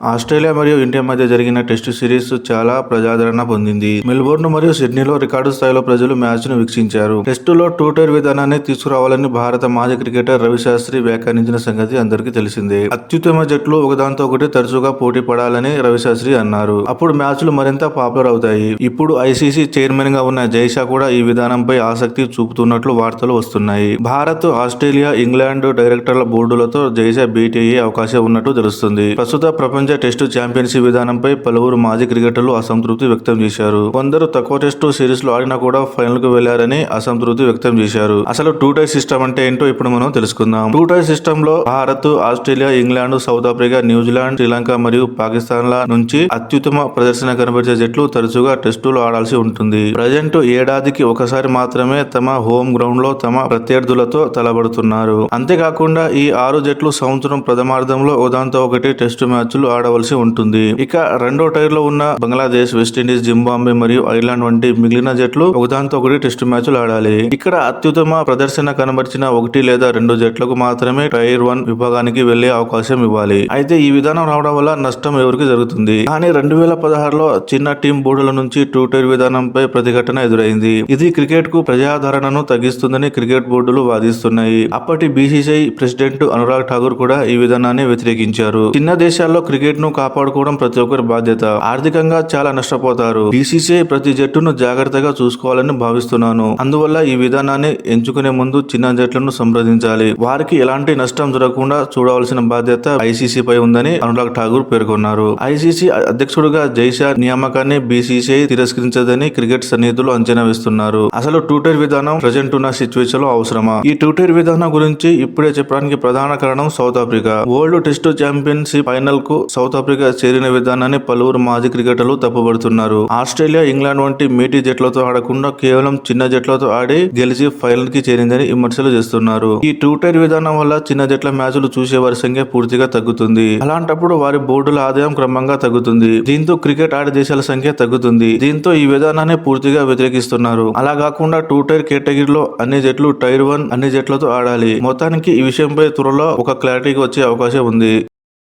Australia మరియు India మధ్య జరిగిన టెస్టు సిరీస్ చాలా ప్రజాదరణ పొందింది. మెల్బోర్న్ మరియు సిడ్నీలో రికార్డు స్థాయిలో ప్రజలు మ్యాచ్ ను వీక్షించారు. టెస్టులో టైర్ విధానాన్ని తీసుకురావాలని భారత మాజీ క్రికెటర్ రవిశాస్త్రి వ్యాఖ్యానించిన సంగతి అందరికీ తెలిసిందే. అత్యుత్తమ జట్లు ఒకదాంతో ఒకటి తరచుగా పోటీ పడాలని రవిశాస్త్రి అన్నారు. అప్పుడు మ్యాచ్లు మరింత పాపులర్ అవుతాయి. ఇప్పుడు ఐసీసీ చైర్మన్ గా ఉన్న జైషా కూడా ఈ విధానంపై ఆసక్తి చూపుతున్నట్లు వార్తలు వస్తున్నాయి. భారత్, ఆస్ట్రేలియా, ఇంగ్లాండ్ డైరెక్టర్ల బోర్డులతో జైషా భేటీ అయ్యే అవకాశం ఉన్నట్టు తెలుస్తుంది. ప్రస్తుత ప్రపంచ టెస్టు ఛాంపియన్షిప్ విధానంపై పలువురు మాజీ క్రికెటర్లు అసంతృప్తి వ్యక్తం చేశారు. కొందరు తక్కువ టెస్టు సిరీస్ లో ఆడినా కూడా ఫైనల్ కు వెళ్లారని అసంతృప్తి వ్యక్తం చేశారు. అసలు టైర్ సిస్టమ్ అంటే ఏంటో ఇప్పుడు మనం తెలుసుకుందాం. టైర్ సిస్టమ్ లో Bharat, Australia, England, south Africa, New Zealand, Sri Lanka మరియు పాకిస్తాన్ ల నుంచి అత్యుత్తమ ప్రదర్శన కనబరిచే జట్లు తరచుగా టెస్టులు ఆడాల్సి ఉంటుంది. ప్రజెంట్ ఏడాదికి ఒకసారి మాత్రమే తమ హోమ్ గ్రౌండ్ లో తమ ప్రత్యర్థులతో తలబడుతున్నారు. అంతేకాకుండా ఈ 6 జట్లు సంవత్సరం ప్రథమార్థంలో ఒకదాంతో ఒకటి టెస్టు మ్యాచ్లు ఆడవలసి ఉంటుంది. ఇక రెండో టైర్ లో ఉన్న బంగ్లాదేశ్, వెస్టిండీస్, జింబాబ్వే మరియు ఐర్లాండ్ వంటి మిగిలిన జట్లు ఒకదాంతో ఒకటి టెస్టు మ్యాచ్లు ఆడాలి. ఇక్కడ అత్యుత్తమ ప్రదర్శన కనబరిచిన 1 లేదా 2 జట్లకు మాత్రమే టైర్ 1 విభాగానికి వెళ్లే అవకాశం ఇవ్వాలి. అయితే ఈ విధానం రావడం వల్ల నష్టం ఎవరికి జరుగుతుంది? కానీ 2016లో చిన్న టీం బోర్డుల నుంచి టైర్ విధానంపై ప్రతిఘటన ఎదురైంది. ఇది క్రికెట్ కు ప్రజాదరణను తగ్గిస్తుందని క్రికెట్ బోర్డులు వాదిస్తున్నాయి. అప్పటి బీసీసీఐ ప్రెసిడెంట్ అనురాగ్ ఠాకూర్ కూడా ఈ విధానాన్ని వ్యతిరేకించారు. చిన్న దేశాల్లో క్రికెట్ ను కాపాడుకోవడం ప్రతి ఒక్కరి బాధ్యత. ఆర్థికంగా చాలా నష్టపోతారు. బీసీసీఐ ప్రతి జట్టును జాగ్రత్తగా చూసుకోవాలని భావిస్తున్నాను. అందువల్ల ఈ విధానాన్ని ఎంచుకునే ముందు చిన్న జట్లను సంప్రదించాలి. వారికి ఎలాంటి నష్టం జరగకుండా చూడవలసిన బాధ్యత ఐసీసీ పై ఉందని అనురాగ్ ఠాకూర్ పేర్కొన్నారు. ఐసీసీ అధ్యక్షుడిగా జైషా నియామకాన్ని బీసీసీఐ తిరస్కరించదని క్రికెట్ సన్నిహితులు అంచనా వేస్తున్నారు. అసలు టైర్ విధానం ప్రజెంట్ ఉన్న సిచ్యువేషన్ లో అవసరమా? ఈ టైర్ విధానం గురించి ఇప్పుడే చెప్పడానికి ప్రధాన కారణం south Africa. World test championship final కు సౌత్ ఆఫ్రికా చేరిన విధానాన్ని పలువురు మాజీ క్రికెటర్లు తప్పుపడుతున్నారు. ఆస్ట్రేలియా, ఇంగ్లాండ్ వంటి మేటి జట్లతో ఆడకుండా కేవలం చిన్న జట్లతో ఆడి గెలిచి ఫైనల్ కి చేరిందని విమర్శలు చేస్తున్నారు. ఈ టైర్ విధానం వల్ల చిన్న జట్ల మ్యాచ్లు చూసేవారి సంఖ్య పూర్తిగా తగ్గుతుంది. అలాంటప్పుడు వారి బోర్డుల ఆదాయం క్రమంగా తగ్గుతుంది. దీంతో క్రికెట్ ఆడే దేశాల సంఖ్య తగ్గుతుంది. దీంతో ఈ విధానాన్ని పూర్తిగా వ్యతిరేకిస్తున్నారు. అలా కాకుండా టైర్ కేటగిరీలో అన్ని జట్లు టైర్ 1 అన్ని జట్లతో ఆడాలి. మొత్తానికి ఈ విషయంపై త్వరలో ఒక క్లారిటీకి వచ్చే అవకాశం ఉంది.